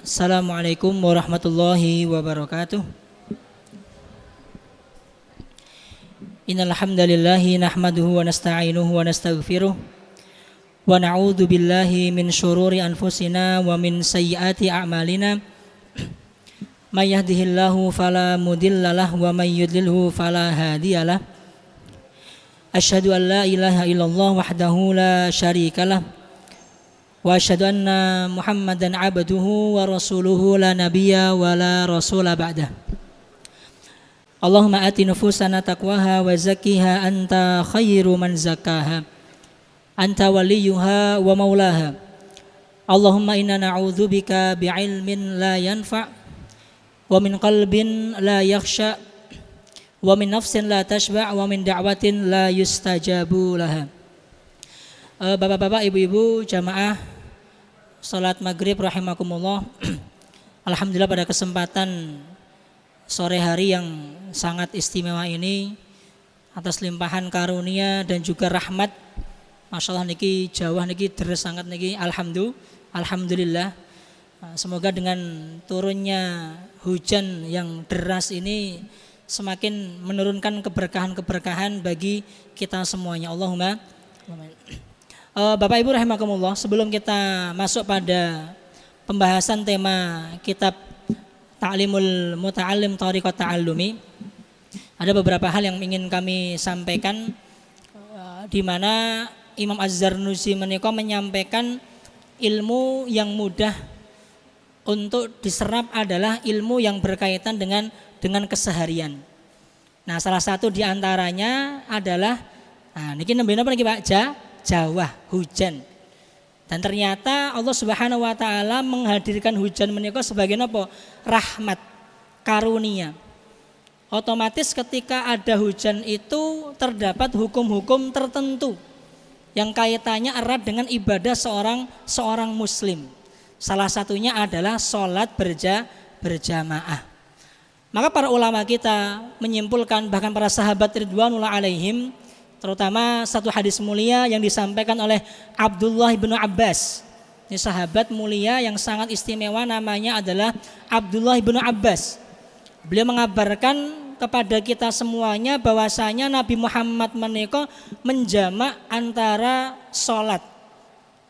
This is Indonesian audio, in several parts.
Assalamualaikum warahmatullahi wabarakatuh. Innal hamdalillahi nahmaduhu wa nasta'inuhu wa nastaghfiruh wa na'udzu billahi min syururi anfusina wa min sayyiati a'malina. May yahdihillahu fala mudhillalah wa may yudlilhu fala hadiyalah. Asyhadu an la ilaha illallah wahdahu la syarikalah wa asyhadu anna Muhammadan abduhu wa rasuluhu la nabiyya wa la rasula ba'dah. Allahumma ati nufusana taqwaha wa zakkiha anta khairu man zakkaha anta waliyuha wa maulaha. Allahumma inna na'udzubika bi'ilmin la yanfa' wa min qalbin la yakhsha wa min nafsin la tashba' wa min da'watin la yustajabu laha. Bapak-bapak, ibu-ibu, jamaah salat maghrib rahimakumullah. Alhamdulillah pada kesempatan sore hari yang sangat istimewa ini, atas limpahan karunia dan juga rahmat, Masya Allah niki Jawa niki deres sangat niki, alhamdulillah. Semoga dengan turunnya hujan yang deras ini semakin menurunkan keberkahan-keberkahan bagi kita semuanya. Allahumma amin. Bapak Ibu rahimakumullah, sebelum kita masuk pada pembahasan tema kitab Ta'limul Muta'allim Thariqat Ta'allumi, ada beberapa hal yang ingin kami sampaikan, di mana Imam Az-Zarnuji menika menyampaikan ilmu yang mudah untuk diserap adalah ilmu yang berkaitan dengan keseharian. Nah, salah satu di antaranya adalah niki nembe napa niki Pak? Jawa, hujan. Dan ternyata Allah Subhanahu wa taala menghadirkan hujan menika sebagai apa? Rahmat, karunia. Otomatis ketika ada hujan itu terdapat hukum-hukum tertentu yang kaitannya erat dengan ibadah seorang muslim. Salah satunya adalah sholat berjamaah. Maka para ulama kita menyimpulkan, bahkan para sahabat ridwanullah alaihim, terutama satu hadis mulia yang disampaikan oleh Abdullah bin Abbas. Ini sahabat mulia yang sangat istimewa, namanya adalah Abdullah bin Abbas. Beliau mengabarkan kepada kita semuanya bahwasanya Nabi Muhammad menika menjamak antara sholat.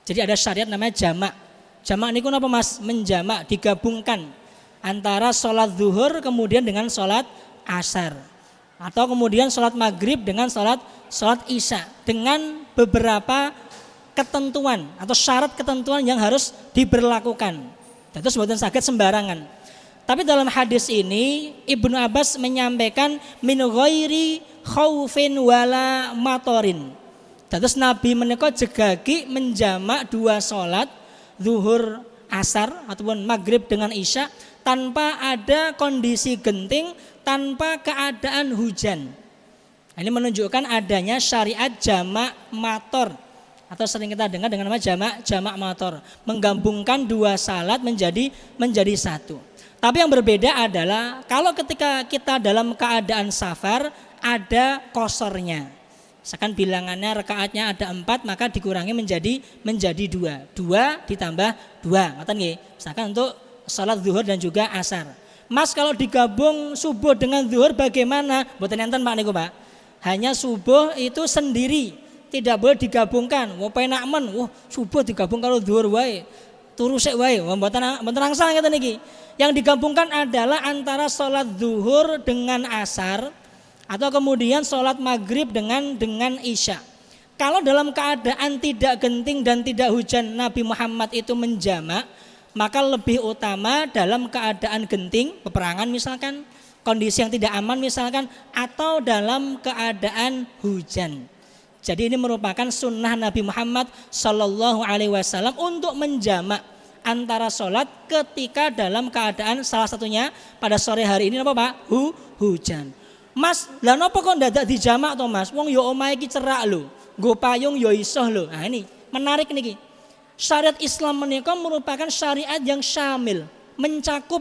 Jadi ada syariat namanya jamak. Jamak niku napa Mas? Menjamak, digabungkan antara sholat zuhur kemudian dengan sholat asar, atau kemudian sholat maghrib dengan sholat isya, dengan beberapa ketentuan atau syarat ketentuan yang harus diberlakukan. Itu sebutan sakit sembarangan. Tapi dalam hadis ini Ibnu Abbas menyampaikan min ghairi khaufin wala matorin. Terus Nabi menika jegagi menjamak dua sholat zuhur asar ataupun maghrib dengan isya tanpa ada kondisi genting, tanpa keadaan hujan. Ini menunjukkan adanya syariat jamak mator, atau sering kita dengar dengan nama jamak mator, menggabungkan dua salat menjadi satu. Tapi yang berbeda adalah kalau ketika kita dalam keadaan safar ada kosornya. Misalkan bilangannya rakaatnya ada 4, maka dikurangi menjadi 2. 2 ditambah 2. Ngoten nggih. Misalkan untuk salat zuhur dan juga asar. Mas, kalau digabung subuh dengan zuhur bagaimana? Mboten enten Pak niku Pak. Hanya subuh itu sendiri, tidak boleh digabungkan. Wah penak men, subuh digabung kalau zuhur wae. Turu sik wae, mboten angsal ngeten niki. Yang digabungkan adalah antara salat zuhur dengan asar, atau kemudian sholat maghrib dengan isya. Kalau dalam keadaan tidak genting dan tidak hujan Nabi Muhammad itu menjamak, maka lebih utama dalam keadaan genting, peperangan misalkan, kondisi yang tidak aman misalkan, atau dalam keadaan hujan. Jadi ini merupakan sunnah Nabi Muhammad Sallallahu Alaihi Wasallam untuk menjamak antara sholat ketika dalam keadaan salah satunya pada sore hari ini apa Pak? Hujan. Mas, lah napa kok ndadak dijamak to Mas? Wong yo omahe iki cerak lho. Nggo payung yo iso lho. Nah ini menarik niki. Syariat Islam menika merupakan syariat yang syamil, mencakup,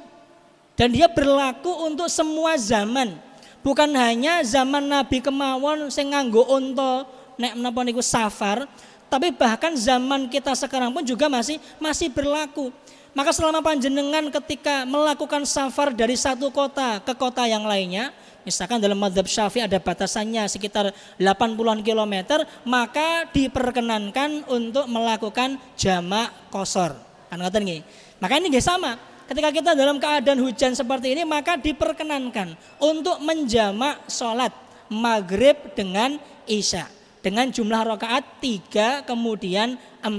dan dia berlaku untuk semua zaman. Bukan hanya zaman Nabi kemawon sing nganggo unta nek menapa niku safar, tapi bahkan zaman kita sekarang pun juga masih berlaku. Maka selama panjenengan ketika melakukan safar dari satu kota ke kota yang lainnya, misalkan dalam mazhab Syafi'i ada batasannya sekitar 80-an kilometer, maka diperkenankan untuk melakukan jamak qashar. Kan ngoten nggih. Maka ini nggih sama. Ketika kita dalam keadaan hujan seperti ini, maka diperkenankan untuk menjamak sholat maghrib dengan isya dengan jumlah rakaat 3 kemudian 4.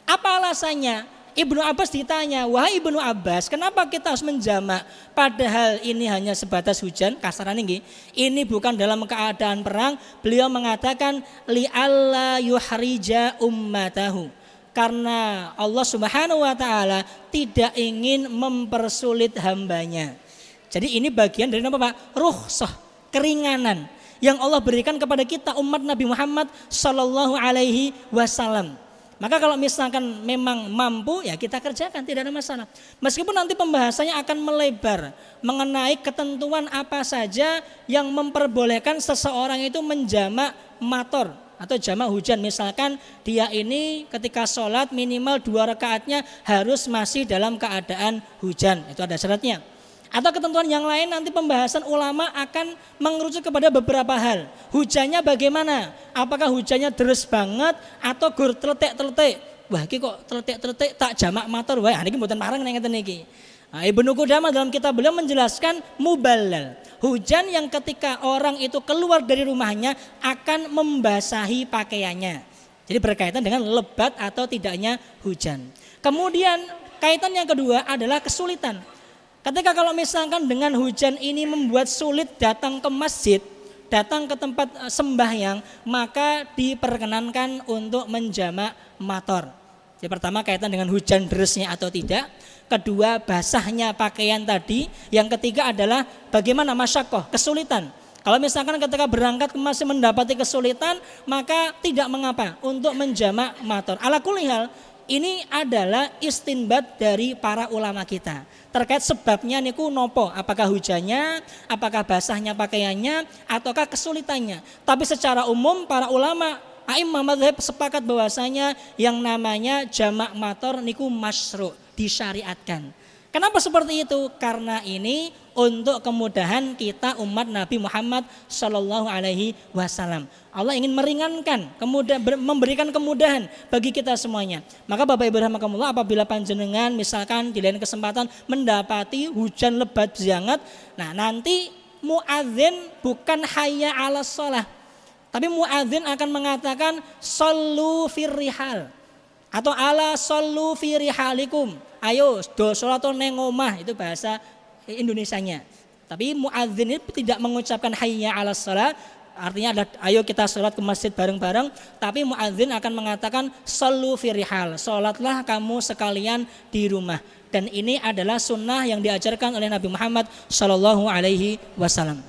Apa alasannya? Ibnu Abbas ditanya, wahai Ibnu Abbas, kenapa kita harus menjamak padahal ini hanya sebatas hujan? Kasaran ini bukan dalam keadaan perang. Beliau mengatakan li'alla yuhrija ummatahu, karena Allah Subhanahu wa taala tidak ingin mempersulit hambanya. Jadi ini bagian dari apa Pak? Rukhsah, keringanan yang Allah berikan kepada kita umat Nabi Muhammad sallallahu alaihi wasallam. Maka kalau misalkan memang mampu ya kita kerjakan, tidak ada masalah. Meskipun nanti pembahasannya akan melebar mengenai ketentuan apa saja yang memperbolehkan seseorang itu menjamak mator atau jamak hujan. Misalkan dia ini ketika sholat minimal 2 rakaatnya harus masih dalam keadaan hujan, itu ada syaratnya. Atau ketentuan yang lain nanti pembahasan ulama akan mengerucut kepada beberapa hal. Hujannya bagaimana? Apakah hujannya deres banget atau gur teletek-teletek? Wah, iki kok teletek-teletek tak jamak mator wae. Niki mboten pareng nek ngeten niki. Nah, Ibnu Qudamah dalam kitab beliau menjelaskan muballal. Hujan yang ketika orang itu keluar dari rumahnya akan membasahi pakaiannya. Jadi berkaitan dengan lebat atau tidaknya hujan. Kemudian kaitan yang kedua adalah kesulitan. Ketika kalau misalkan dengan hujan ini membuat sulit datang ke masjid, datang ke tempat sembahyang, maka diperkenankan untuk menjamak mator. Jadi pertama kaitan dengan hujan deresnya atau tidak. Kedua basahnya pakaian tadi. Yang ketiga adalah bagaimana masyaqqah, kesulitan. Kalau misalkan ketika berangkat masih mendapati kesulitan, maka tidak mengapa untuk menjamak mator. Ala kulli hal, ini adalah istinbat dari para ulama kita terkait sebabnya niku nopo, apakah hujannya, apakah basahnya pakaiannya, ataukah kesulitannya. Tapi secara umum para ulama a'immah madzhab sepakat bahwasanya yang namanya jamak mator niku masyru', disyariatkan. Kenapa seperti itu? Karena ini untuk kemudahan kita umat Nabi Muhammad sallallahu alaihi wasallam. Allah ingin meringankan, memberikan kemudahan bagi kita semuanya. Maka Bapak Ibu rahimakumullah, apabila panjenengan misalkan di lain kesempatan mendapati hujan lebat sangat, nah nanti muadzin bukan hayya 'alas shalah, tapi muadzin akan mengatakan shallu firrihal atau ala shallu fi rihalikum. Ayo do salat nang omah, itu bahasa Indonesianya. Tapi muadzin itu tidak mengucapkan hayya 'alas shalah, artinya adalah ayo kita salat ke masjid bareng-bareng, tapi muadzin akan mengatakan shallu fi rihal, salatlah kamu sekalian di rumah. Dan ini adalah sunnah yang diajarkan oleh Nabi Muhammad sallallahu alaihi wasallam.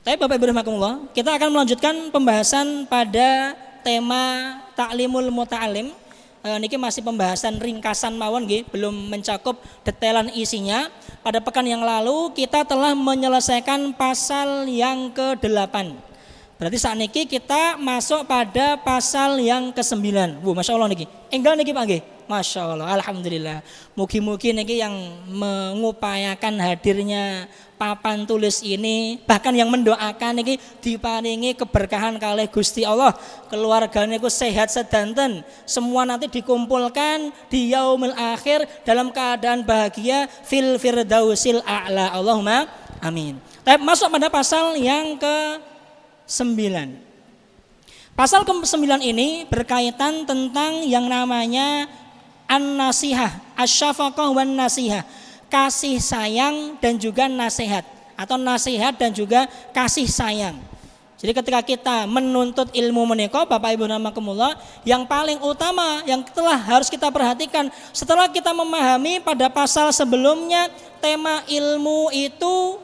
Tapi Bapak Ibu rahimakumullah, kita akan melanjutkan pembahasan pada tema Ta'limul Muta'alim. Niki masih pembahasan ringkasan mawon nggih, belum mencakup detailan isinya. Pada pekan yang lalu kita telah menyelesaikan pasal yang ke-8. Berarti saat niki kita masuk pada pasal yang ke-9. Masya Allah niki. Enggal niki Pak nggih. Masya Allah, alhamdulillah. Mugi-mugi niki yang mengupayakan hadirnya papan tulis ini, bahkan yang mendoakan niki diparingi keberkahan kalih Gusti Allah, keluargane ku sehat sedanten, semua nanti dikumpulkan di yaumil akhir dalam keadaan bahagia fil firdausil a'la. Allahumma amin. Tapi masuk pada pasal yang ke-9. Pasal ke-9 ini berkaitan tentang yang namanya an-nasihah, asy-syafaqah wan nasihah, kasih sayang dan juga nasihat, atau nasihat dan juga kasih sayang. Jadi ketika kita menuntut ilmu menika Bapak Ibu rahimakumullah, yang paling utama yang telah harus kita perhatikan setelah kita memahami pada pasal sebelumnya, tema ilmu itu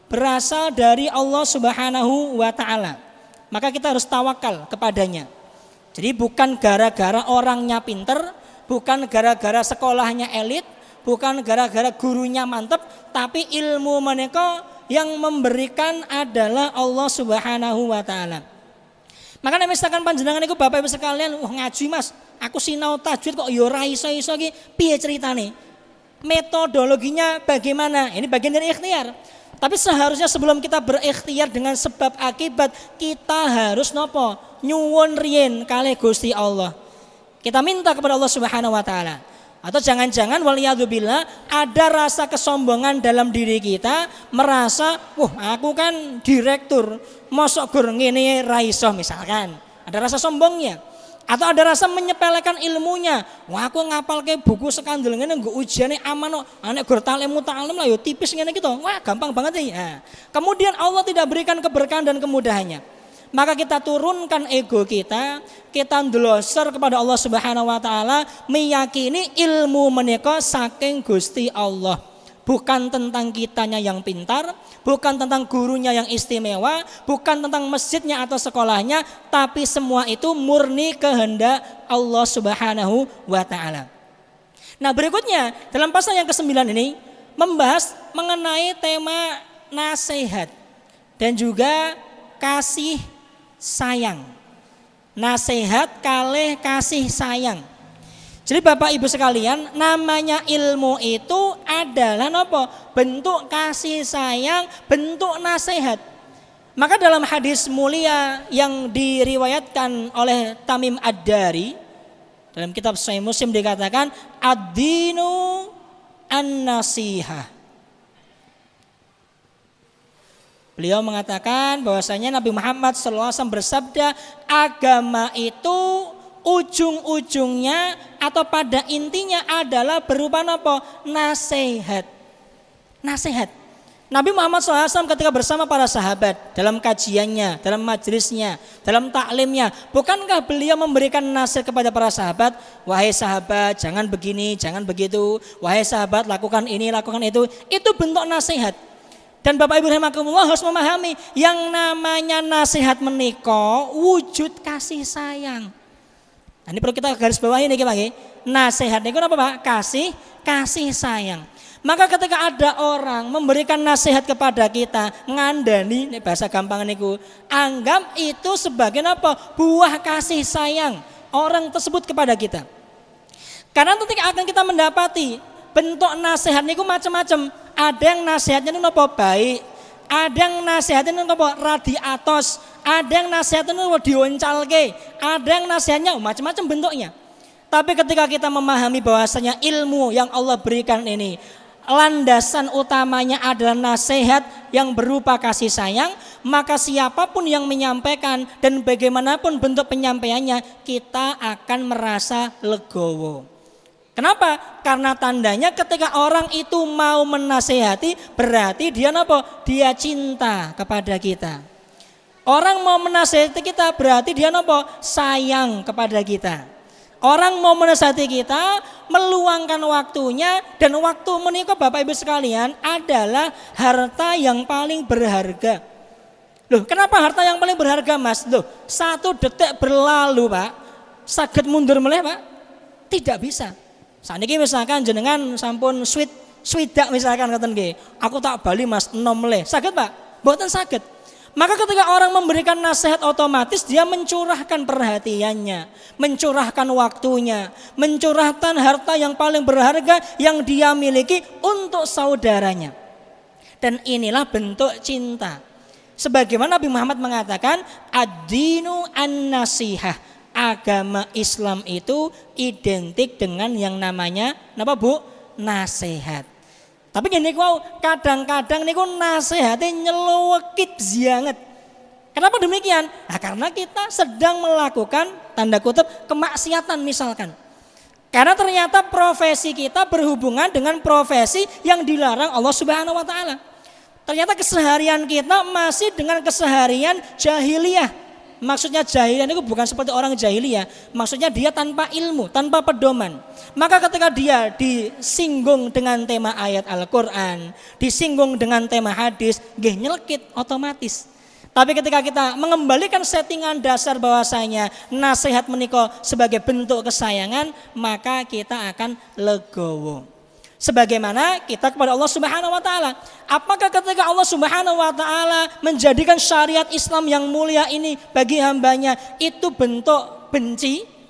berasal dari Allah Subhanahu wa taala. Maka kita harus tawakal kepadanya. Jadi bukan gara-gara orangnya pinter, bukan gara-gara sekolahnya elit, bukan gara-gara gurunya mantep, tapi ilmu menika yang memberikan adalah Allah Subhanahu wa taala. Maka misalkan panjenengan niku Bapak Ibu sekalian, ngaji Mas, aku sinau tajwid kok yo ora iso-iso iki, piye ceritane? Metodologinya bagaimana? Ini bagian dari ikhtiar. Tapi seharusnya sebelum kita berikhtiar dengan sebab akibat, kita harus nopo? Nyuwun riyen kalih Gusti Allah. Kita minta kepada Allah Subhanahu wa taala. Atau jangan-jangan waliyadzubillah ada rasa kesombongan dalam diri kita, merasa, wah aku kan direktur, mosok gur ngene ra iso misalkan. Ada rasa sombongnya. Atau ada rasa menyepelekan ilmunya. Wah aku ngapalke buku sekandel ngene nggo ujiane aman kok. Nek gur talemu ta'alum lah yo tipis ngene gitu. Wah gampang banget ya. Nah, kemudian Allah tidak berikan keberkahan dan kemudahannya. Maka kita turunkan ego kita ndeloser kepada Allah Subhanahu wa taala, meyakini ilmu menika saking Gusti Allah. Bukan tentang kitanya yang pintar, bukan tentang gurunya yang istimewa, bukan tentang masjidnya atau sekolahnya, tapi semua itu murni kehendak Allah Subhanahu wa taala. Nah, berikutnya dalam pasal yang ke-9 ini membahas mengenai tema nasihat dan juga kasih sayang. Nasihat kalih kasih sayang. Jadi Bapak Ibu sekalian, namanya ilmu itu adalah nopo? Bentuk kasih sayang, bentuk nasihat. Maka dalam hadis mulia yang diriwayatkan oleh Tamim Ad-Dari, dalam kitab Sahih Muslim dikatakan ad-dinu an-nasihah. Beliau mengatakan bahwasanya Nabi Muhammad SAW bersabda, agama itu ujung-ujungnya atau pada intinya adalah berupa apa? Nasihat. Nasihat. Nabi Muhammad SAW ketika bersama para sahabat dalam kajiannya, dalam majelisnya, dalam taklimnya, bukankah beliau memberikan nasihat kepada para sahabat? Wahai sahabat, jangan begini, jangan begitu. Wahai sahabat, lakukan ini, lakukan itu. Itu bentuk nasihat. Dan Bapak Ibu rahimakumullah harus memahami yang namanya nasihat menika wujud kasih sayang. Nah, ini perlu kita garis bawahi nih Pak. Nasihat niku apa Pak? Kasih sayang. Maka ketika ada orang memberikan nasihat kepada kita, ngandani nih bahasa gampang niku, anggap itu sebagai apa? Buah kasih sayang orang tersebut kepada kita. Karena nanti akan kita mendapati bentuk nasihat niku macam-macam. Ada yang nasihatnya niku apa? Baik. Ada yang nasihatnya niku apa? Radiatos. Ada yang nasihatnya niku dioncalke. Ada yang nasihatnya macam-macam bentuknya. Tapi ketika kita memahami bahwasanya ilmu yang Allah berikan ini, landasan utamanya adalah nasihat yang berupa kasih sayang, maka siapapun yang menyampaikan dan bagaimanapun bentuk penyampaiannya, kita akan merasa legowo. Kenapa? Karena tandanya ketika orang itu mau menasehati, berarti dia apa? Dia cinta kepada kita. Orang mau menasehati kita berarti dia apa? Sayang kepada kita. Orang mau menasehati kita, meluangkan waktunya, dan waktu menikah Bapak Ibu sekalian adalah harta yang paling berharga. Loh, kenapa harta yang paling berharga Mas? Loh, 1 detik berlalu Pak, saged mundur meleh Pak? Tidak bisa. Saat ini misalkan jenengan sampun swidak misalkan ngoten nggih. Aku tak bali Mas enom meleh. Saged Pak? Mboten saged. Maka ketika orang memberikan nasihat otomatis dia mencurahkan perhatiannya, mencurahkan waktunya, mencurahkan harta yang paling berharga yang dia miliki untuk saudaranya. Dan inilah bentuk cinta. Sebagaimana Nabi Muhammad mengatakan, ad-dinu an-nasihah. Agama Islam itu identik dengan yang namanya napa Bu? Nasihat. Tapi gini kau kadang-kadang niku nasihatnya nyelewekit banget. Kenapa demikian? Nah, karena kita sedang melakukan tanda kutip kemaksiatan misalkan. Karena ternyata profesi kita berhubungan dengan profesi yang dilarang Allah Subhanahu wa taala. Ternyata keseharian kita masih dengan keseharian jahiliyah. Maksudnya jahiliyah itu bukan seperti orang jahiliyah, maksudnya dia tanpa ilmu, tanpa pedoman. Maka ketika dia disinggung dengan tema ayat Al-Quran, disinggung dengan tema hadis, nggih nyelekit otomatis. Tapi ketika kita mengembalikan settingan dasar bahwasanya nasihat menika sebagai bentuk kesayangan, maka kita akan legowo. Sebagaimana kita kepada Allah Subhanahu wa taala. Apakah ketika Allah Subhanahu wa taala menjadikan syariat Islam yang mulia ini bagi hambanya itu bentuk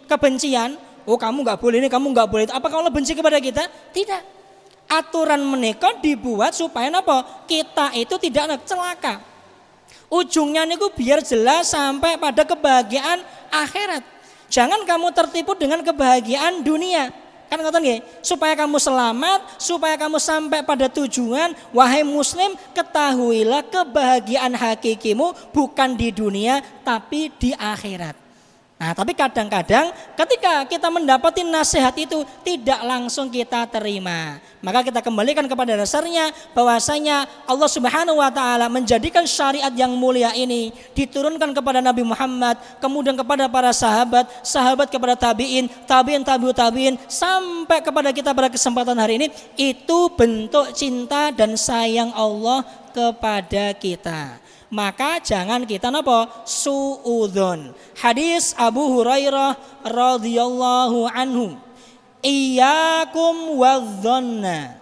kebencian? Oh kamu nggak boleh ini, kamu nggak boleh itu. Apakah Allah benci kepada kita? Tidak. Aturan menikah dibuat supaya apa? Kita itu tidak celaka. Ujungnya niku biar jelas sampai pada kebahagiaan akhirat. Jangan kamu tertipu dengan kebahagiaan dunia. Kan ngoten nggih, supaya kamu selamat, supaya kamu sampai pada tujuan, wahai muslim, ketahuilah kebahagiaan hakikimu bukan di dunia tapi di akhirat. Nah, tapi kadang-kadang ketika kita mendapati nasihat itu tidak langsung kita terima. Maka kita kembalikan kepada dasarnya bahwasanya Allah Subhanahu wa taala menjadikan syariat yang mulia ini diturunkan kepada Nabi Muhammad, kemudian kepada para sahabat, sahabat kepada tabi'in, tabi'in tabi'ut tabi'in sampai kepada kita pada kesempatan hari ini, itu bentuk cinta dan sayang Allah kepada kita. Maka jangan kita suudzon. Hadis Abu Hurairah radhiyallahu anhu. Iyyakum wadh-dhanna.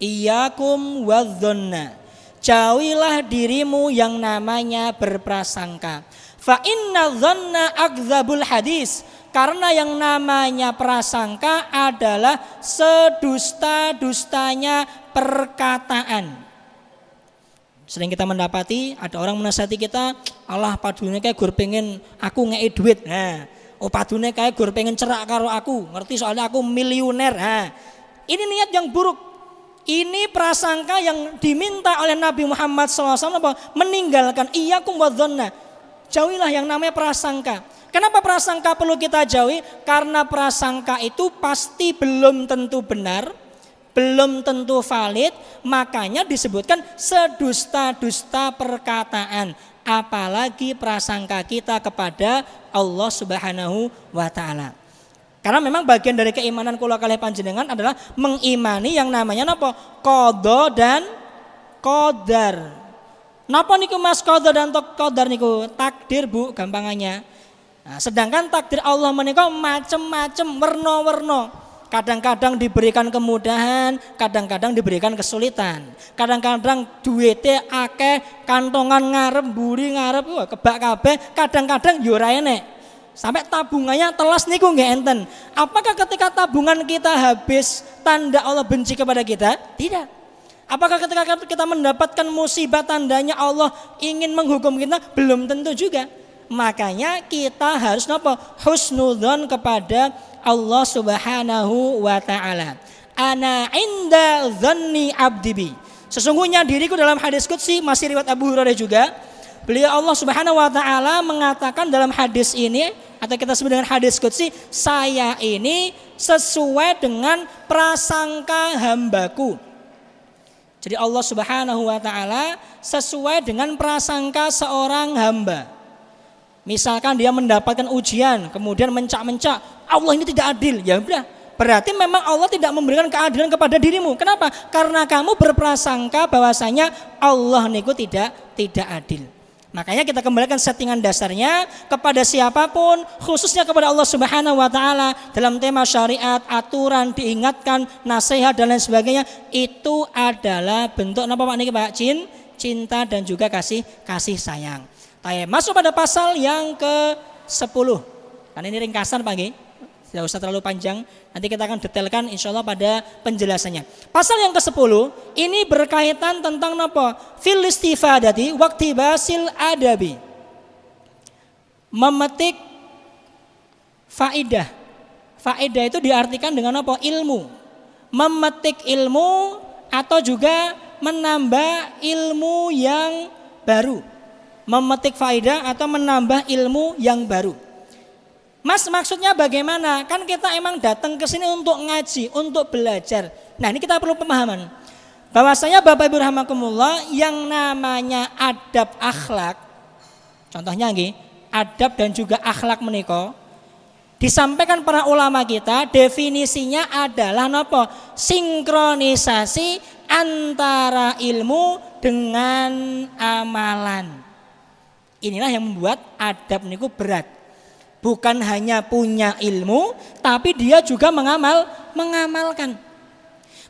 Iyyakum wadh-dhanna. Jauhilah dirimu yang namanya berprasangka. Fa inna dhanna akdzabul hadis. Karena yang namanya prasangka adalah sedusta-dustanya perkataan. Sering kita mendapati ada orang menasihati kita, Allah padune kayak gur pengen aku ngei duit. Nah, oh padune kayak gur pengen cerak karo aku, ngerti soalnya aku miliuner. Nah, ini niat yang buruk. Ini prasangka yang diminta oleh Nabi Muhammad SAW meninggalkan iyyakum wadh-dhanna. Jauhilah yang namanya prasangka. Kenapa prasangka perlu kita jauhi? Karena prasangka itu pasti belum tentu benar, belum tentu valid, makanya disebutkan sedusta-dusta perkataan, apalagi prasangka kita kepada Allah Subhanahu wa taala. Karena memang bagian dari keimanan kula kalih panjenengan adalah mengimani yang namanya napa? Qada dan qadar. Napa niku Mas qada dan qadar niku? Takdir Bu gampangannya. Nah, sedangkan takdir Allah menika macam-macam, warna-warna. Kadang-kadang diberikan kemudahan, kadang-kadang diberikan kesulitan. Kadang-kadang duitnya akeh, kantongan ngarep, buri ngarep, kebak kabeh, kadang-kadang yo ora enek. Sampai tabungannya telas niku nggih enten. Apakah ketika tabungan kita habis tanda Allah benci kepada kita? Tidak. Apakah ketika kita mendapatkan musibah tandanya Allah ingin menghukum kita? Belum tentu juga. Makanya kita harus husnudzon kepada Allah Subhanahu wa taala. Ana inda dzanni abdi bi. Sesungguhnya diriku dalam hadis qudsi, masih riwayat Abu Hurairah juga. Beliau Allah Subhanahu wa taala mengatakan dalam hadis ini, atau kita sebut dengan hadis qudsi, saya ini sesuai dengan prasangka hambaku. Jadi Allah Subhanahu wa taala sesuai dengan prasangka seorang hamba. Misalkan dia mendapatkan ujian, kemudian mencak-mencak, Allah ini tidak adil, ya udah, berarti memang Allah tidak memberikan keadilan kepada dirimu. Kenapa? Karena kamu berprasangka bahwasanya Allah niku tidak adil. Makanya kita kembalikan settingan dasarnya kepada siapapun, khususnya kepada Allah Subhanahu wa taala dalam tema syariat, aturan, diingatkan, nasihat dan lain sebagainya, itu adalah bentuk apa Pak niki Pak? Cinta dan juga kasih sayang. Masuk pada pasal yang ke-10. Kan ini ringkasan Pak nggih. Tidak usah terlalu panjang. Nanti kita akan detailkan insya Allah pada penjelasannya. Pasal yang ke-10 ini berkaitan tentang apa? Fil istifadati waqtibasil adabi. Memetik faidah. Faidah itu diartikan dengan apa? Ilmu. Memetik ilmu atau juga menambah ilmu yang baru. Memetik faedah atau menambah ilmu yang baru. Mas, maksudnya bagaimana? Kan kita emang datang ke sini untuk ngaji, untuk belajar. Nah, ini kita perlu pemahaman. Bahwasanya Bapak Ibu rahimakumullah, yang namanya adab akhlak, contohnya nggih, adab dan juga akhlak menika disampaikan para ulama kita, definisinya adalah napa? Sinkronisasi antara ilmu dengan amalan. Inilah yang membuat adab niku berat. Bukan hanya punya ilmu, tapi dia juga mengamalkan.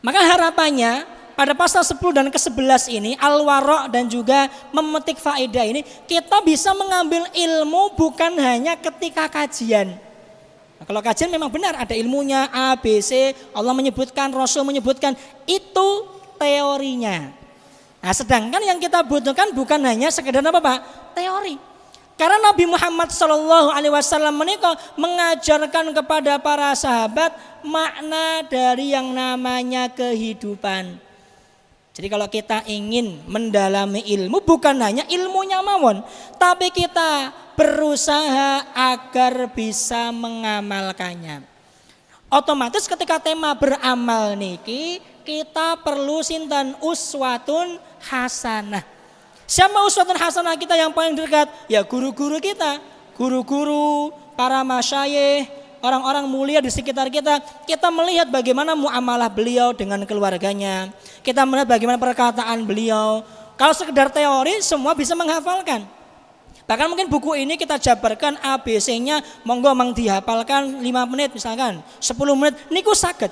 Maka harapannya pada pasal 10 dan ke-11 ini, al-wara' dan juga memetik faedah ini, kita bisa mengambil ilmu bukan hanya ketika kajian. Nah, kalau kajian memang benar ada ilmunya A, B, C, Allah menyebutkan, Rasul menyebutkan, itu teorinya. Nah, sedangkan yang kita butuhkan bukan hanya sekedar apa Pak? Teori. Karena Nabi Muhammad SAW menikah mengajarkan kepada para sahabat makna dari yang namanya kehidupan. Jadi kalau kita ingin mendalami ilmu bukan hanya ilmunya mawon, tapi kita berusaha agar bisa mengamalkannya. Otomatis ketika tema beramal niki kita perlu sinten uswatun hasanah. Siapa uswatun hasanah kita yang paling dekat? Ya guru-guru kita, guru-guru, para masyayikh, orang-orang mulia di sekitar kita. Kita melihat bagaimana muamalah beliau dengan keluarganya. Kita melihat bagaimana perkataan beliau. Kalau sekedar teori semua bisa menghafalkan. Bahkan mungkin buku ini kita jabarkan ABC-nya, monggo mang dihafalkan 5 menit misalkan, 10 menit, niku saged.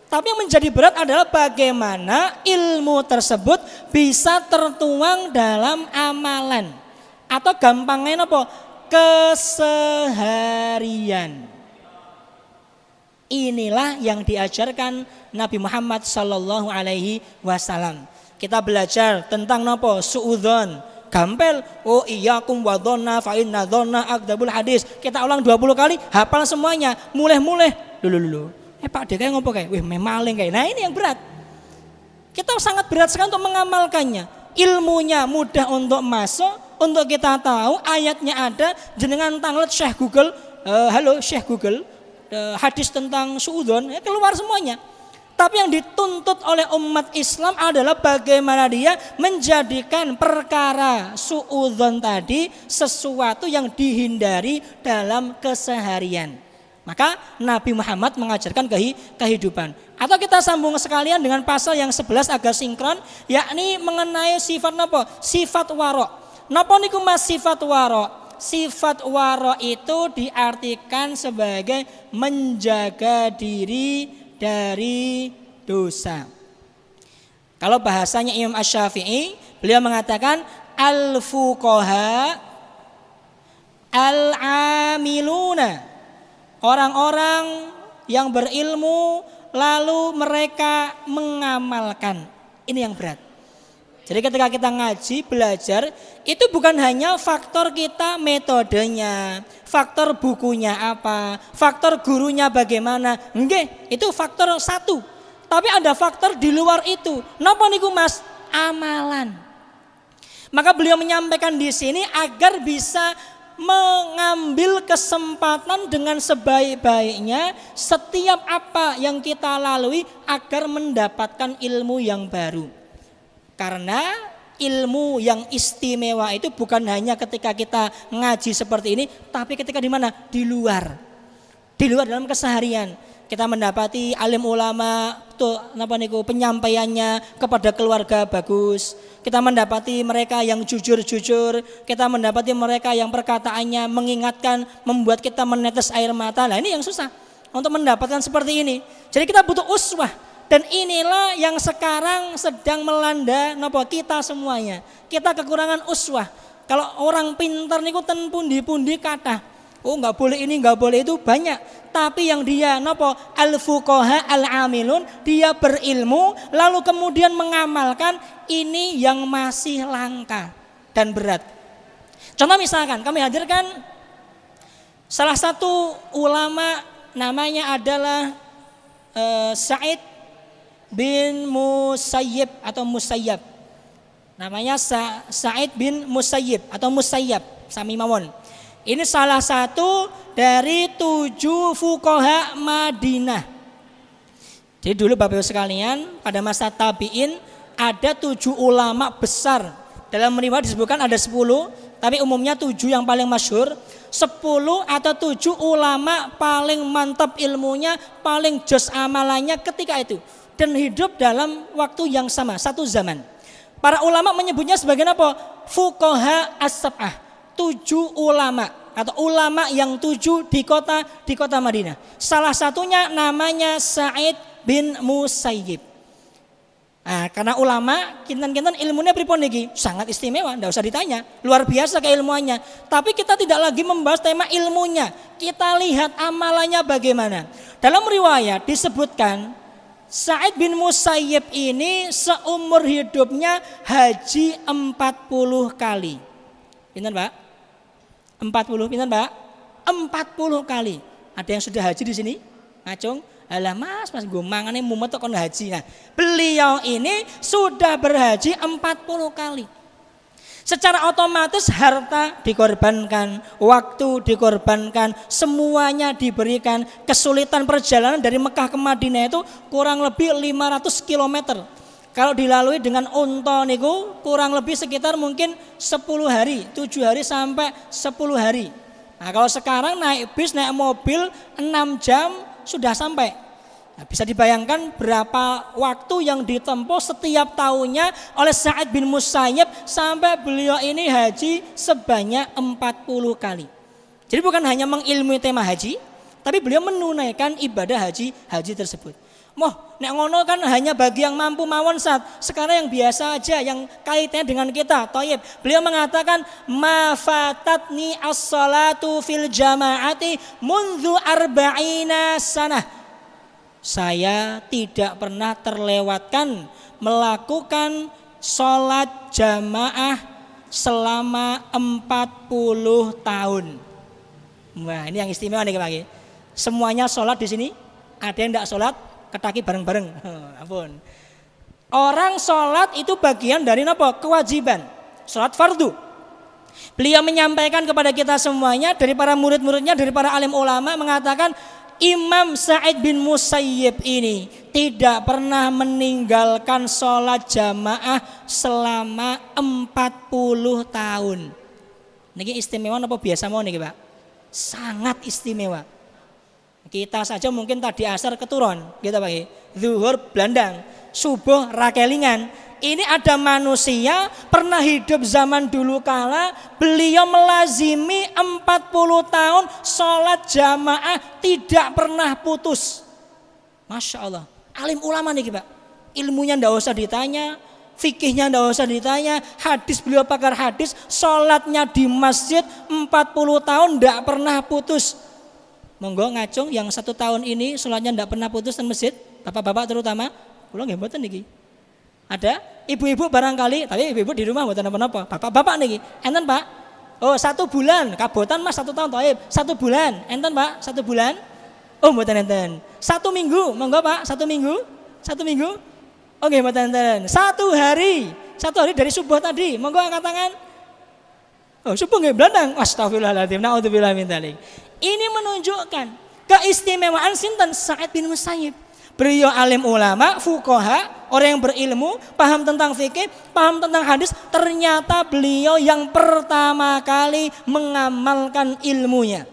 Tapi yang menjadi berat adalah bagaimana ilmu tersebut bisa tertuang dalam amalan. Atau gampangnya apa? Keseharian. Inilah yang diajarkan Nabi Muhammad sallallahu alaihi wasallam. Kita belajar tentang apa? Suudzon. Gampel, oh iyyakum wa dhanna fa inna dhanna akdzabul hadis. Kita ulang 20 kali, hafal semuanya. Mulih-mulih. Lulu. Pak Dek kayak ngopo kayak, wih memaling kayak. Nah ini yang berat. Kita sangat berat sekali untuk mengamalkannya. Ilmunya mudah untuk masuk, untuk kita tahu ayatnya ada. Jenengan tanglet Syekh Google, halo Syekh Google, hadis tentang suudzon, keluar semuanya. Tapi yang dituntut oleh umat Islam adalah bagaimana dia menjadikan perkara suudzon tadi sesuatu yang dihindari dalam keseharian. Maka Nabi Muhammad mengajarkan kehidupan. Atau kita sambung sekalian dengan pasal yang 11 agak sinkron, yakni mengenai sifat apa? Sifat waro. Napa niku Mas sifat waro? Sifat waro itu diartikan sebagai menjaga diri dari dosa. Kalau bahasanya Imam Asy-Syafi'i, beliau mengatakan al-fuqaha al-amiluna. Orang-orang yang berilmu lalu mereka mengamalkan. Ini yang berat. Jadi ketika kita ngaji, belajar, itu bukan hanya faktor kita metodenya, faktor bukunya apa, faktor gurunya bagaimana. Nggih, itu faktor satu. Tapi ada faktor di luar itu. Napa niku Mas? Amalan. Maka beliau menyampaikan di sini agar bisa mengambil kesempatan dengan sebaik-baiknya setiap apa yang kita lalui agar mendapatkan ilmu yang baru. Karena ilmu yang istimewa itu bukan hanya ketika kita ngaji seperti ini, tapi ketika di mana? Di luar dalam keseharian. Kita mendapati alim ulama tuh napa niku penyampaiannya kepada keluarga bagus. Kita mendapati mereka yang jujur-jujur, kita mendapati mereka yang perkataannya mengingatkan, membuat kita menetes air mata. Nah, ini yang susah untuk mendapatkan seperti ini. Jadi kita butuh uswah, dan inilah yang sekarang sedang melanda napa kita semuanya. Kita kekurangan uswah. Kalau orang pintar niku ten pundi-pundi kathah. Oh nggak boleh ini, nggak boleh itu banyak. Tapi yang dia nopo al-fuqaha al-amilun, dia berilmu lalu kemudian mengamalkan, ini yang masih langka dan berat. Contoh misalkan kami hadirkan salah satu ulama namanya adalah Sa'id bin Musayyib atau Musayyab. Namanya Sa'id bin Musayyib atau Musayyab sami mawon. Ini salah satu dari 7 fuqaha Madinah. Jadi dulu Bapak Ibu sekalian, pada masa tabi'in ada 7 ulama besar. Dalam riwayat disebutkan ada 10, tapi umumnya 7 yang paling masyhur. 10 atau 7 ulama paling mantap ilmunya, paling jos amalannya ketika itu. Dan hidup dalam waktu yang sama, satu zaman. Para ulama menyebutnya sebagai apa? Fuqaha as-sab'ah. 7 ulama atau ulama yang 7 di kota Madinah. Salah satunya namanya Sa'id bin Musayyib. Nah, karena ulama kinten-kinten ilmunya pripun niki sangat istimewa, ndak usah ditanya, luar biasa keilmuannya. Tapi kita tidak lagi membahas tema ilmunya, kita lihat amalannya bagaimana. Dalam riwayat disebutkan Sa'id bin Musayyib ini seumur hidupnya haji 40 kali. Pinten Pak? 40, pinten Pak? 40 kali. Ada yang sudah haji di sini? Ngacung? Alah mas gue mangane mumet kok haji. Nah, beliau ini sudah berhaji 40 kali. Secara otomatis harta dikorbankan, waktu dikorbankan, semuanya diberikan. Kesulitan perjalanan dari Mekah ke Madinah itu kurang lebih 500 km. Kalau dilalui dengan unta niku kurang lebih sekitar mungkin 10 hari, 7 hari sampai 10 hari. Nah, kalau sekarang naik bis, naik mobil 6 jam sudah sampai. Nah, bisa dibayangkan berapa waktu yang ditempuh setiap tahunnya oleh Sa'id bin Musayyib sampai beliau ini haji sebanyak 40 kali. Jadi bukan hanya mengilmui tema haji, tapi beliau menunaikan ibadah haji tersebut. Moh, nek ngono kan hanya bagi yang mampu mawon saat. Sekarang yang biasa aja, yang kaitannya dengan kita. Thayyib. Beliau mengatakan, "Ma fatatni as-salatu fil jama'ati mundu arba'ina sanah." Saya tidak pernah terlewatkan melakukan sholat jamaah selama 40 tahun. Wah, ini yang istimewa nih Pak. Semuanya sholat di sini, ada yang tidak sholat ketaki bareng-bareng. Ampun. Orang sholat itu bagian dari apa? Kewajiban. Sholat fardu. Beliau menyampaikan kepada kita semuanya, dari para murid-muridnya, dari para alim ulama, mengatakan Imam Sa'id bin Musayyib ini tidak pernah meninggalkan sholat jamaah selama 40 tahun. Niki istimewa apa biasa mau niki Pak? Sangat istimewa. Kita saja mungkin tadi asar keturun, kita pakai zuhur belandang, subuh rakelingan. Ini ada manusia pernah hidup zaman dulu kala, beliau melazimi 40 tahun sholat jamaah tidak pernah putus. Masya Allah, alim ulama nih Pak, ilmunya ndak usah ditanya, fikihnya ndak usah ditanya, hadis beliau pakar hadis, sholatnya di masjid 40 tahun ndak pernah putus. Monggo ngacung yang 1 tahun ini sholatnya ndak pernah putus di masjid, bapak-bapak terutama, kula nggih mboten niki. Ada ibu-ibu barangkali, tapi ibu-ibu di rumah mboten napa-napa. Bapak-bapak niki, enten Pak? Oh 1 bulan, kabotan Mas 1 tahun thayyib. 1 bulan, enten Pak? 1 bulan? Oh mboten enten. 1 minggu, monggo Pak, 1 minggu? 1 minggu? Oh nggih mboten enten. 1 hari. 1 hari dari subuh tadi, monggo angkat tangan. Oh subuh nggih blandang. Astagfirullahaladzim, naudzubillah min dzalik. Ini menunjukkan keistimewaan sinten Sa'id bin Musayyib. Beliau alim ulama, fuqaha, orang yang berilmu, paham tentang fikih, paham tentang hadis. Ternyata beliau yang pertama kali mengamalkan ilmunya.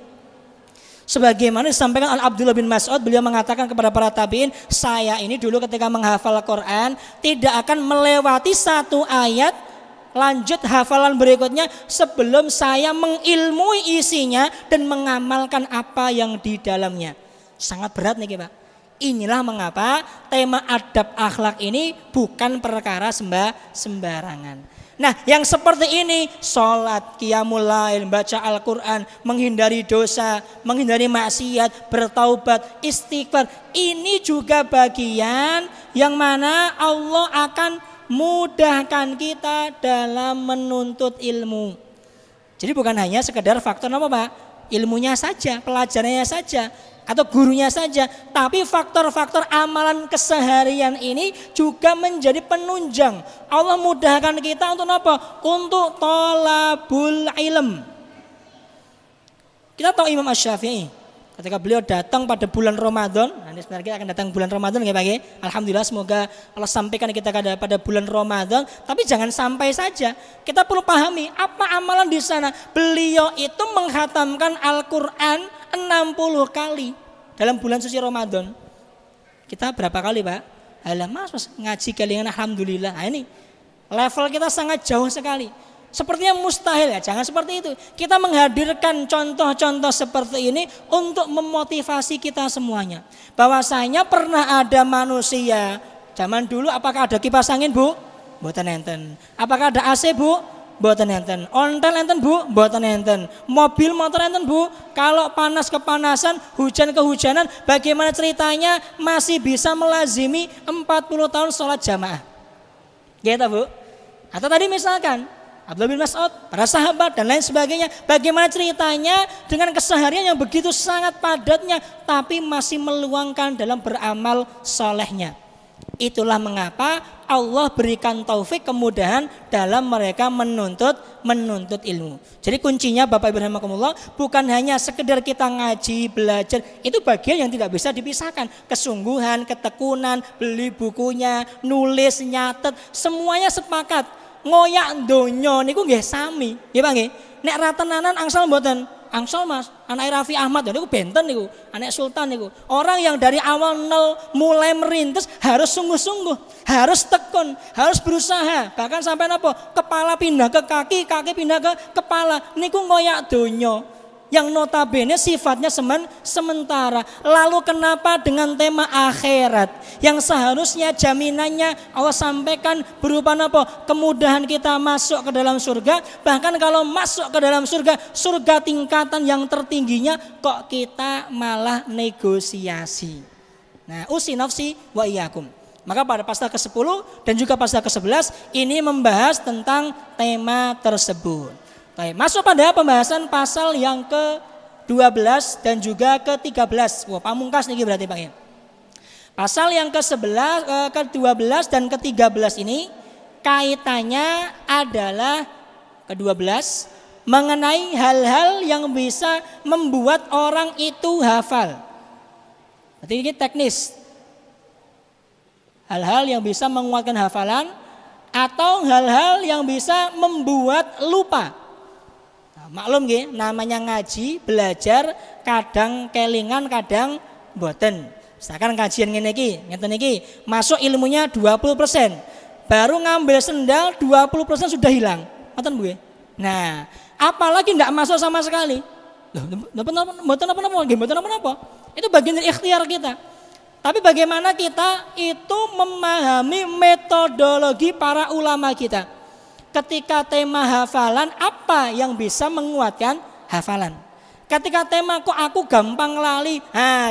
Sebagaimana disampaikan oleh Abdullah bin Mas'ud, beliau mengatakan kepada para tabi'in, saya ini dulu ketika menghafal Quran tidak akan melewati 1 ayat lanjut hafalan berikutnya sebelum saya mengilmui isinya dan mengamalkan apa yang di dalamnya. Sangat berat nih Pak. Inilah mengapa tema adab akhlak ini bukan perkara sembarangan. Nah yang seperti ini, sholat, qiyamul lail, baca Al-Quran, menghindari dosa, menghindari maksiat, bertaubat, istighfar. Ini juga bagian yang mana Allah akan mudahkan kita dalam menuntut ilmu. Jadi bukan hanya sekedar faktor apa Pak? Ilmunya saja, pelajarannya saja, atau gurunya saja, tapi faktor-faktor amalan keseharian ini juga menjadi penunjang. Allah mudahkan kita untuk apa? Untuk thalabul ilm. Kita tahu Imam Asy-Syafi'i ketika beliau datang pada bulan Ramadan, nanti sebentar kita akan datang bulan Ramadan ya Pak ya. Alhamdulillah semoga Allah sampaikan kita pada bulan Ramadan, tapi jangan sampai saja. Kita perlu pahami apa amalan di sana. Beliau itu menghatamkan Al-Qur'an 60 kali dalam bulan suci Ramadan. Kita berapa kali Pak? Alah mas ngaji kelingan alhamdulillah. Nah, ini level kita sangat jauh sekali. Sepertinya mustahil ya, jangan seperti itu. Kita menghadirkan contoh-contoh seperti ini untuk memotivasi kita semuanya. Bahwasanya pernah ada manusia Zaman dulu apakah ada kipas angin, Bu? Mboten enten. Apakah ada AC, Bu? Mboten enten. Ontel enten, Bu? Mboten enten. Mobil motor enten, Bu? Kalau panas kepanasan, hujan kehujanan, bagaimana ceritanya masih bisa melazimi 40 tahun sholat jamaah? Gitu, Bu. Atau tadi misalkan Abdullah bin Mas'ud, para sahabat dan lain sebagainya, bagaimana ceritanya dengan keseharian yang begitu sangat padatnya tapi masih meluangkan dalam beramal solehnya. Itulah mengapa Allah berikan taufik kemudahan dalam mereka menuntut ilmu. Jadi kuncinya Bapak Ibu rahimakumullah, bukan hanya sekedar kita ngaji, belajar, itu bagian yang tidak bisa dipisahkan. Kesungguhan, ketekunan, beli bukunya, nulis, nyatet, semuanya sepakat. Ngoyak donya niku nggih sami, nggih Pak nggih. Nek ra tenanan angsal mboten. Angsal Mas, anak Raffi Ahmad niku benten niku, anak Sultan niku. Orang yang dari awal nol mulai merintis harus sungguh-sungguh, harus tekun, harus berusaha. Bahkan sampai napa? Kepala pindah ke kaki, kaki pindah ke kepala. Niku ngoyak donya. Yang notabene sifatnya sementara. Lalu kenapa dengan tema akhirat yang seharusnya jaminannya Allah sampaikan berupa apa? Kemudahan kita masuk ke dalam surga. Bahkan kalau masuk ke dalam surga, surga tingkatan yang tertingginya kok kita malah negosiasi. Nah, usi nafsi wa iyyakum. Maka pada pasal ke-10 dan juga pasal ke-11 ini membahas tentang tema tersebut. Baik, masuk pada pembahasan pasal yang ke-12 dan juga ke-13. Wah, pamungkas nih berarti Pak ya. Pasal yang ke-11, ke-12 dan ke-13 ini kaitannya adalah ke-12 mengenai hal-hal yang bisa membuat orang itu hafal. Berarti ini teknis. Hal-hal yang bisa menguatkan hafalan atau hal-hal yang bisa membuat lupa. Maklum nggih, namanya ngaji, belajar, kadang kelingan, kadang mboten. Misalkan kajian ngene iki, ngeten iki, masuk ilmunya 20%. Baru ngambil sendal 20% sudah hilang. Ngoten Bu. Nah, apalagi enggak masuk sama sekali. Loh, mboten apa-apa. Itu bagian dari ikhtiar kita. Tapi bagaimana kita itu memahami metodologi para ulama kita. Ketika tema hafalan, apa yang bisa menguatkan hafalan? Ketika tema kok aku gampang lali,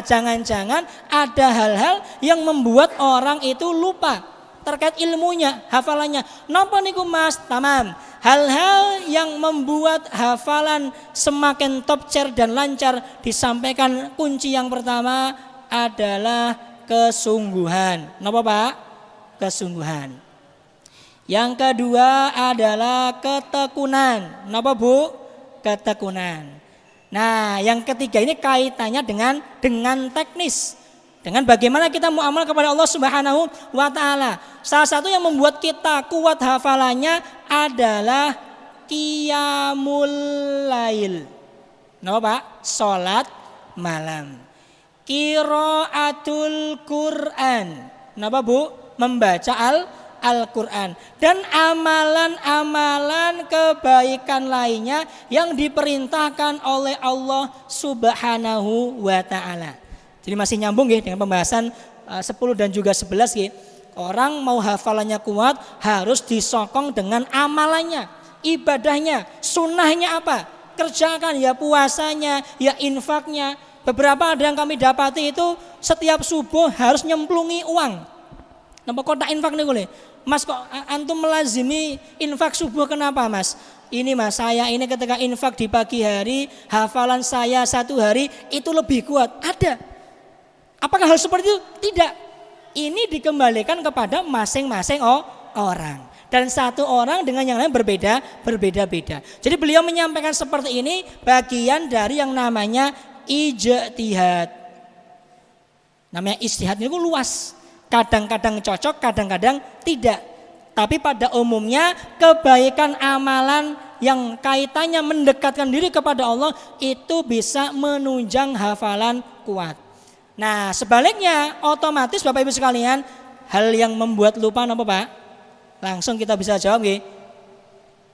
jangan-jangan ada hal-hal yang membuat orang itu lupa terkait ilmunya, hafalannya. Napa niku Mas? Tamam. Hal-hal yang membuat hafalan semakin top chair dan lancar disampaikan kunci yang pertama adalah kesungguhan. Napa Pak? Kesungguhan. Yang kedua adalah ketekunan. Napa Bu? Ketekunan. Nah, yang ketiga ini kaitannya dengan teknis. Dengan bagaimana kita muamalah kepada Allah Subhanahu wa taala. Salah satu yang membuat kita kuat hafalannya adalah qiyamul lail. Napa Pak? Salat malam. Qiraatul Quran. Napa Bu? Membaca Al-Quran dan amalan-amalan kebaikan lainnya yang diperintahkan oleh Allah Subhanahu wa ta'ala. Jadi masih nyambung ya dengan pembahasan 10 dan juga 11 ya. Orang mau hafalannya kuat harus disokong dengan amalannya, ibadahnya, sunnahnya apa? Kerjakan ya puasanya, ya infaknya. Beberapa ada yang kami dapati itu setiap subuh harus nyemplungi uang. Nampak kotak infak nih boleh. Mas kok antum melazimi infak subuh kenapa Mas? Ini Mas, saya ini ketika infak di pagi hari, hafalan saya 1 hari itu lebih kuat. Ada. Apakah hal seperti itu? Tidak. Ini dikembalikan kepada masing-masing orang. Dan satu orang dengan yang lain berbeda-beda. Jadi beliau menyampaikan seperti ini bagian dari yang namanya ijtihad. Namanya ijtihad itu luas. Kadang-kadang cocok, kadang-kadang tidak. Tapi pada umumnya kebaikan amalan yang kaitannya mendekatkan diri kepada Allah itu bisa menunjang hafalan kuat. Nah sebaliknya otomatis Bapak Ibu sekalian, hal yang membuat lupa apa Pak? Langsung kita bisa jawab nggih.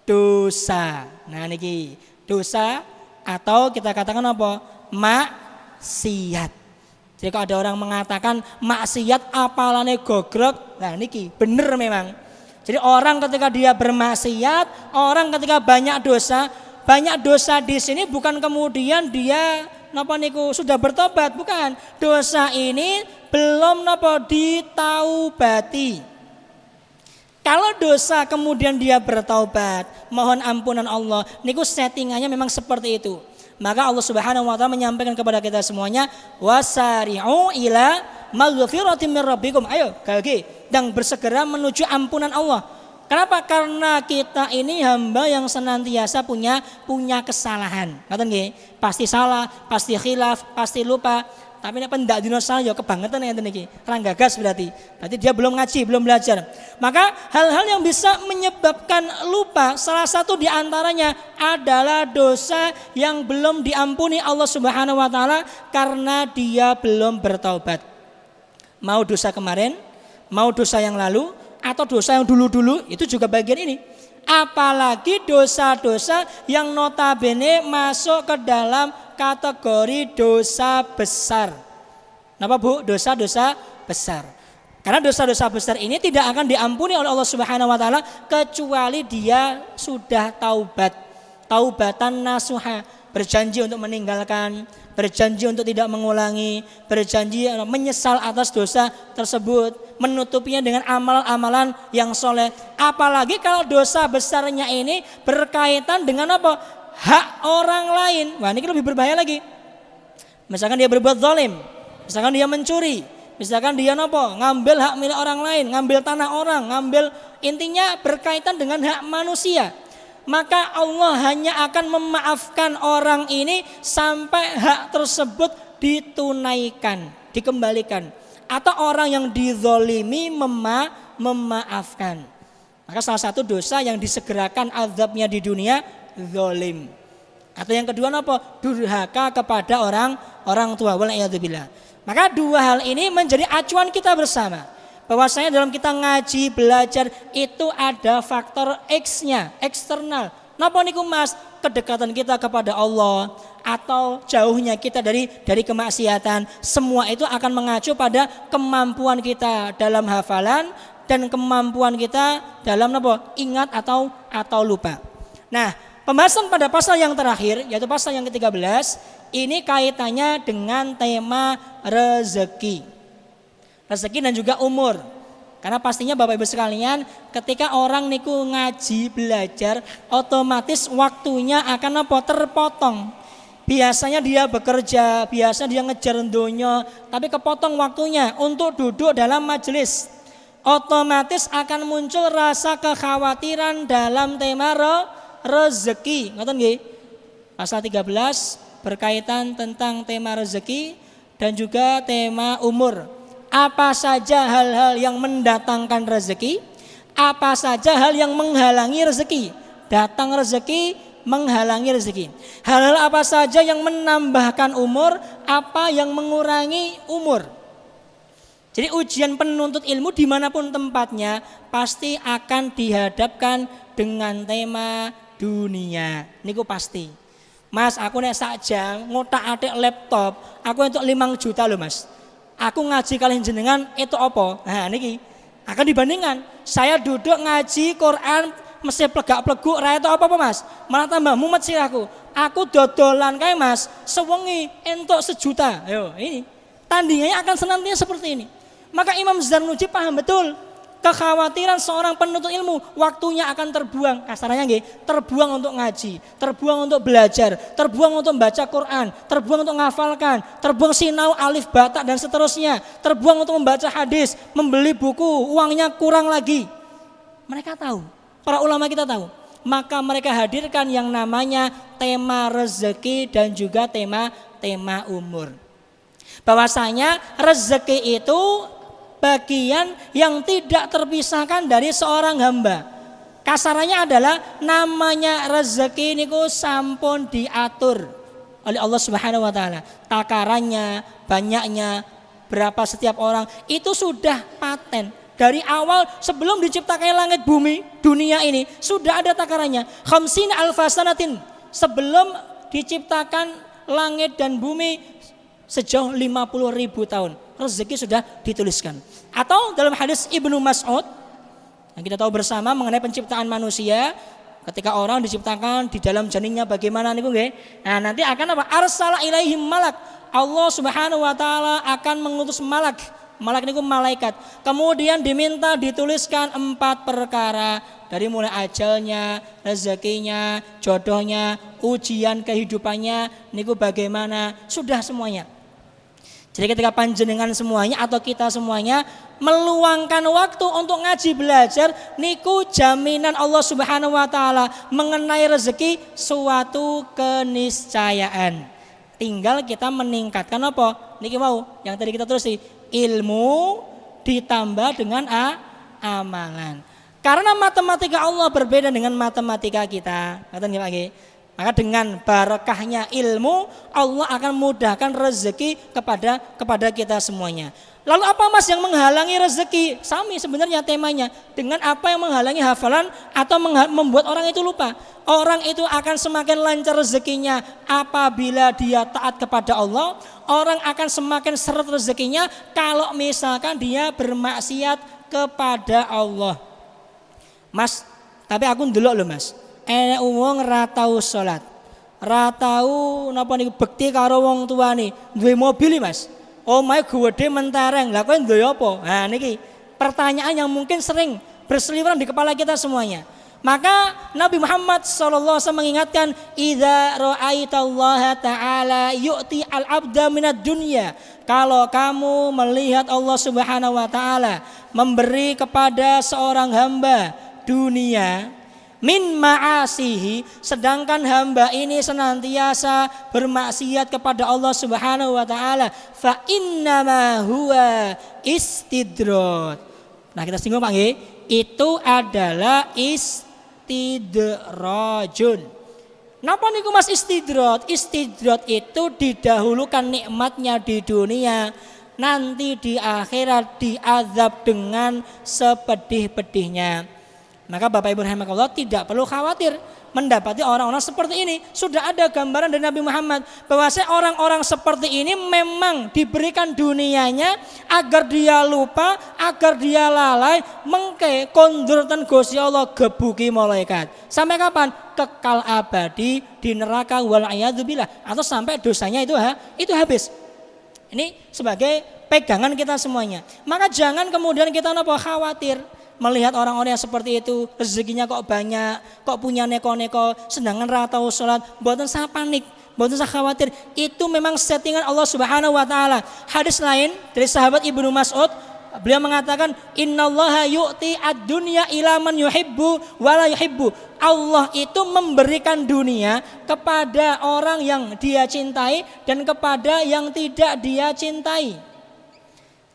Dosa. Nah niki dosa atau kita katakan apa? Maksiat. Jadi kalau ada orang mengatakan maksiat apalane gogrok, nah niki bener memang. Jadi orang ketika dia bermaksiat, orang ketika banyak dosa di sini bukan kemudian dia napa niku sudah bertobat, bukan. Dosa ini belum napa ditaubati. Kalau dosa kemudian dia bertaubat, mohon ampunan Allah, niku settingannya memang seperti itu. Maka Allah Subhanahu wa taala menyampaikan kepada kita semuanya, wasari'u ila maghfiratin mir rabbikum. Ayo, gagi dan bersegera menuju ampunan Allah. Kenapa? Karena kita ini hamba yang senantiasa punya kesalahan. Ngoten nggih? Pasti salah, pasti khilaf, pasti lupa. Tapi nek pendak dino salah ya kebangetan ngeten niki. Ra gagas berarti. Berarti dia belum ngaji, belum belajar. Maka hal-hal yang bisa menyebabkan lupa, salah satu di antaranya adalah dosa yang belum diampuni Allah Subhanahu wa taala karena dia belum bertaubat. Mau dosa kemarin, mau dosa yang lalu, atau dosa yang dulu-dulu, itu juga bagian ini. Apalagi dosa-dosa yang notabene masuk ke dalam kategori dosa besar. Kenapa Bu? Dosa-dosa besar. Karena dosa-dosa besar ini tidak akan diampuni oleh Allah Subhanahu wa taala kecuali dia sudah taubat. Taubatan nasuha, berjanji untuk meninggalkan, berjanji untuk tidak mengulangi, berjanji menyesal atas dosa tersebut, menutupinya dengan amalan-amalan yang soleh. Apalagi kalau dosa besarnya ini berkaitan dengan apa? Hak orang lain. Wah, ini lebih berbahaya lagi. Misalkan dia berbuat zalim, misalkan dia mencuri, misalkan dia ngambil hak milik orang lain, ngambil tanah orang, ngambil, intinya berkaitan dengan hak manusia. Maka Allah hanya akan memaafkan orang ini sampai hak tersebut ditunaikan, dikembalikan. Atau orang yang dizolimi memaafkan. Maka salah satu dosa yang disegerakan azabnya di dunia, zolim. Atau yang kedua apa? Durhaka kepada orang tua. Wala'iyadzubillah. Maka dua hal ini menjadi acuan kita bersama. Bahwasanya dalam kita ngaji, belajar itu ada faktor X-nya, eksternal. Napa niku Mas? Kedekatan kita kepada Allah atau jauhnya kita dari kemaksiatan. Semua itu akan mengacu pada kemampuan kita dalam hafalan dan kemampuan kita dalam ingat atau lupa. Nah, pembahasan pada pasal yang terakhir yaitu pasal yang ke-13 ini kaitannya dengan tema rezeki. Rezeki dan juga umur. Karena pastinya Bapak Ibu sekalian, ketika orang niku ngaji belajar, otomatis waktunya akan terpotong. Biasanya dia bekerja, biasa dia ngejar dunia, tapi kepotong waktunya untuk duduk dalam majelis. Otomatis akan muncul rasa kekhawatiran dalam tema rezeki. Ngoten nggih? Pasal 13 berkaitan tentang tema rezeki dan juga tema umur. Apa saja hal-hal yang mendatangkan rezeki, apa saja hal yang menghalangi rezeki. Datang rezeki, menghalangi rezeki. Hal-hal apa saja yang menambahkan umur, apa yang mengurangi umur. Jadi ujian penuntut ilmu dimanapun tempatnya pasti akan dihadapkan dengan tema dunia. Niku pasti. Mas, aku nek sak jam ngotak-atik laptop, aku untuk 5 juta loh Mas. Aku ngaji kalian jenengan itu apa? Nah niki akan dibandingkan. Saya duduk ngaji Quran mesti plegak-pleguk ra itu apa Mas? Malah tambah mumet sih aku. Aku dodolan kae Mas, sewengi entuk 1 juta. Yo, ini tandingannya akan senantiasa seperti ini. Maka Imam Zarnuji paham betul kekhawatiran seorang penuntut ilmu, waktunya akan terbuang, kasarnya nggih, terbuang untuk ngaji, terbuang untuk belajar, terbuang untuk membaca Quran, terbuang untuk menghafalkan, terbuang sinau alif batak dan seterusnya, terbuang untuk membaca hadis, membeli buku, uangnya kurang lagi. Mereka tahu, para ulama kita tahu. Maka mereka hadirkan yang namanya tema rezeki dan juga tema umur. Bahwasanya rezeki itu bagian yang tidak terpisahkan dari seorang hamba. Kasarannya adalah namanya rezeki niku sampun diatur oleh Allah Subhanahu wa taala. Takarannya, banyaknya, berapa setiap orang itu sudah paten. Dari awal sebelum diciptakan langit bumi, dunia ini sudah ada takarannya. Khamsina alfasanatin. Sebelum diciptakan langit dan bumi sejauh 50.000 tahun. Rezeki sudah dituliskan. Atau dalam hadis Ibnu Mas'ud yang kita tahu bersama mengenai penciptaan manusia, ketika orang diciptakan di dalam janinnya bagaimana niku nggih. Nah, nanti akan apa? Arsala ilaihim malak. Allah Subhanahu wa taala akan mengutus malak. Malak niku malaikat. Kemudian diminta dituliskan 4 perkara, dari mulai ajalnya, rezekinya, jodohnya, ujian kehidupannya niku bagaimana, sudah semuanya. Jadi ketika panjenengan semuanya atau kita semuanya meluangkan waktu untuk ngaji belajar, niku jaminan Allah Subhanahu wa taala mengenai rezeki suatu keniscayaan. Tinggal kita meningkatkan apa? Niki mau yang tadi kita terus ilmu ditambah dengan amalan. Karena matematika Allah berbeda dengan matematika kita. Ngaten nggih Pak nggih? Maka dengan barakahnya ilmu Allah akan mudahkan rezeki kepada kita semuanya. Lalu apa Mas yang menghalangi rezeki? Sami sebenarnya temanya. Dengan apa yang menghalangi hafalan atau membuat orang itu lupa? Orang itu akan semakin lancar rezekinya apabila dia taat kepada Allah. Orang akan semakin seret rezekinya kalau misalkan dia bermaksiat kepada Allah. Mas, tapi aku ndelok lho Mas. Enek wong ra tau salat. Ra tau napa niku bekti karo wong tuane. Duwe mobil Mas. Omahe gedhe mentereng. Lah kowe duwe apa? Nah niki pertanyaan yang mungkin sering berseliweran di kepala kita semuanya. Maka Nabi Muhammad SAW mengingatkan, idza ra'aitallaha ta'ala yu'ti al-'abda minad dunya. Kalau kamu melihat Allah Subhanahu wa taala memberi kepada seorang hamba dunia min ma'asihi, sedangkan hamba ini senantiasa bermaksiat kepada Allah Subhanahu wa taala, fa innama huwa istidrad. Nah, kita singgung Pak nggih, itu adalah istidrajun. Napa niku Mas istidrad? Istidrad itu didahulukan nikmatnya di dunia, nanti di akhirat diazab dengan sepedih-pedihnya. Maka Bapak Ibu rahimakumullah tidak perlu khawatir mendapati orang-orang seperti ini. Sudah ada gambaran dari Nabi Muhammad bahwasanya orang-orang seperti ini memang diberikan dunianya agar dia lupa, agar dia lalai, mengke kondurtan Gusti Allah gebuki malaikat. Sampai kapan? Kekal abadi di neraka wal a'yadzubillah, atau sampai dosanya itu habis. Ini sebagai pegangan kita semuanya. Maka jangan kemudian kita khawatir melihat orang-orang yang seperti itu, rezekinya kok banyak, kok punya neko-neko, sedangkan ra tau salat. Mboten usah panik, mboten usah khawatir. Itu memang settingan Allah Subhanahu wa taala. Hadis lain dari sahabat Ibnu Mas'ud, beliau mengatakan, innallaha yu'ti ad-dunya ila man yuhibbu wa la yuhibbu. Allah itu memberikan dunia kepada orang yang dia cintai dan kepada yang tidak dia cintai.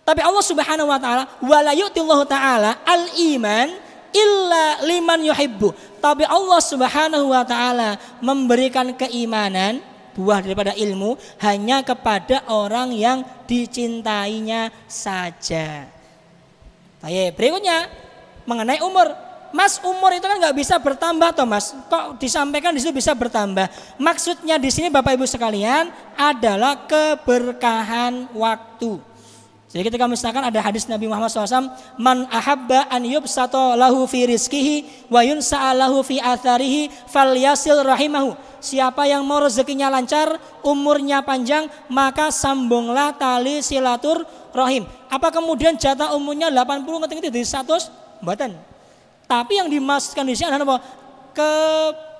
Tapi Allah Subhanahu wa taala wala yu'tillahu taala al-iman illa liman yuhibbu. Tapi Allah Subhanahu wa taala memberikan keimanan, buah daripada ilmu, hanya kepada orang yang dicintainya saja. Baik, berikutnya mengenai umur. Mas, umur itu kan nggak bisa bertambah toh Mas. Kok disampaikan di situ bisa bertambah? Maksudnya di sini Bapak Ibu sekalian adalah keberkahan waktu. Jadi ketika misalkan ada hadis Nabi Muhammad SAW, man ahabba an yubsata lahu fi rizkihi wa yunsa'a lahu fi atharihi falyasil rahimahu. Siapa yang mau rezekinya lancar, umurnya panjang, maka sambunglah tali silatur rahim. Apa kemudian jatah umurnya 80 ngerti-ngerti dari 100? Mboten. Tapi yang dimaksudkan di sini adalah apa?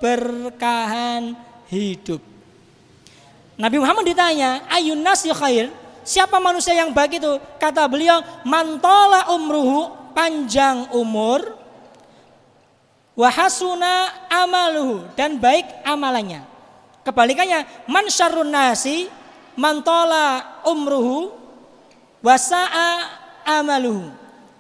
Keberkahan hidup. Nabi Muhammad ditanya, ayun nasi khair? Siapa manusia yang baik itu? Kata beliau, mantola umruhu, panjang umur, wahasuna amaluhu, dan baik amalannya. Kebalikannya, man syarrun nasi, mantola umruhu, wasa'a amaluhu.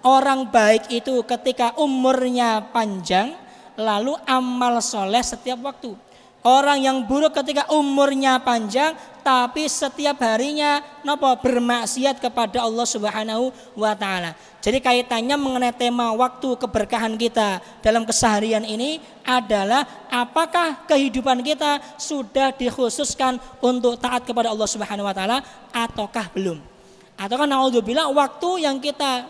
Orang baik itu ketika umurnya panjang, lalu amal soleh setiap waktu. Orang yang buruk ketika umurnya panjang, tapi setiap harinya napa bermaksiat kepada Allah Subhanahu wa taala. Jadi kaitannya mengenai tema waktu keberkahan kita dalam keseharian ini adalah apakah kehidupan kita sudah dikhususkan untuk taat kepada Allah Subhanahu wa taala ataukah belum? Ataukah naudzubillah waktu yang kita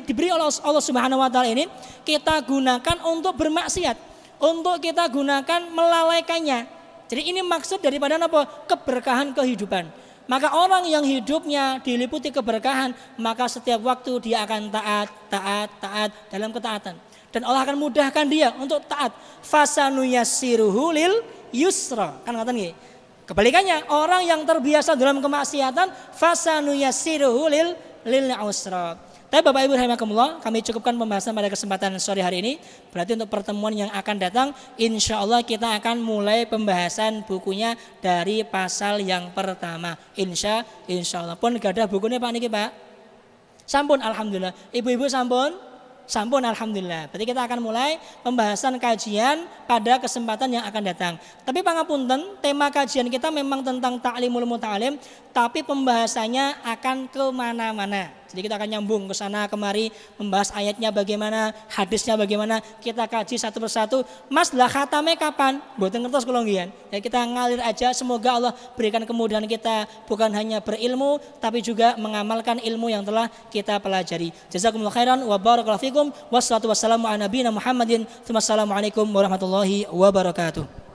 diberi oleh Allah Subhanahu wa taala ini kita gunakan untuk bermaksiat, untuk kita gunakan melalaikannya. Jadi ini maksud daripada apa? Keberkahan kehidupan. Maka orang yang hidupnya diliputi keberkahan, maka setiap waktu dia akan taat dalam ketaatan. Dan Allah akan mudahkan dia untuk taat. Fasanuyassiruhu lil yusra. Kan kata nggih. Kebalikannya, orang yang terbiasa dalam kemaksiatan, fasanuyassiruhu lil usra. Tapi Bapak Ibu rahimakumullah, kami cukupkan pembahasan pada kesempatan sore hari ini. Berarti untuk pertemuan yang akan datang, insya Allah kita akan mulai pembahasan bukunya dari pasal yang pertama. Insya Allah pun gak ada bukunya Pak niki Pak. Sampun alhamdulillah. Ibu-ibu sampun alhamdulillah. Berarti kita akan mulai pembahasan kajian pada kesempatan yang akan datang. Tapi pangapunten, tema kajian kita memang tentang ta'limul muta'alim, tapi pembahasannya akan kemana-mana. Jadi kita akan nyambung ke sana kemari, membahas ayatnya bagaimana, hadisnya bagaimana, kita kaji satu persatu. Mas lah khatame kapan? Mboten ngertos kula nggih. Ya kita ngalir aja, semoga Allah berikan kemudahan kita bukan hanya berilmu tapi juga mengamalkan ilmu yang telah kita pelajari. Jazakumullah khairan wa barakallahu fikum. Wassalatu wassalamu ala nabiyina Muhammadin. Wassalamualaikum warahmatullahi wabarakatuh.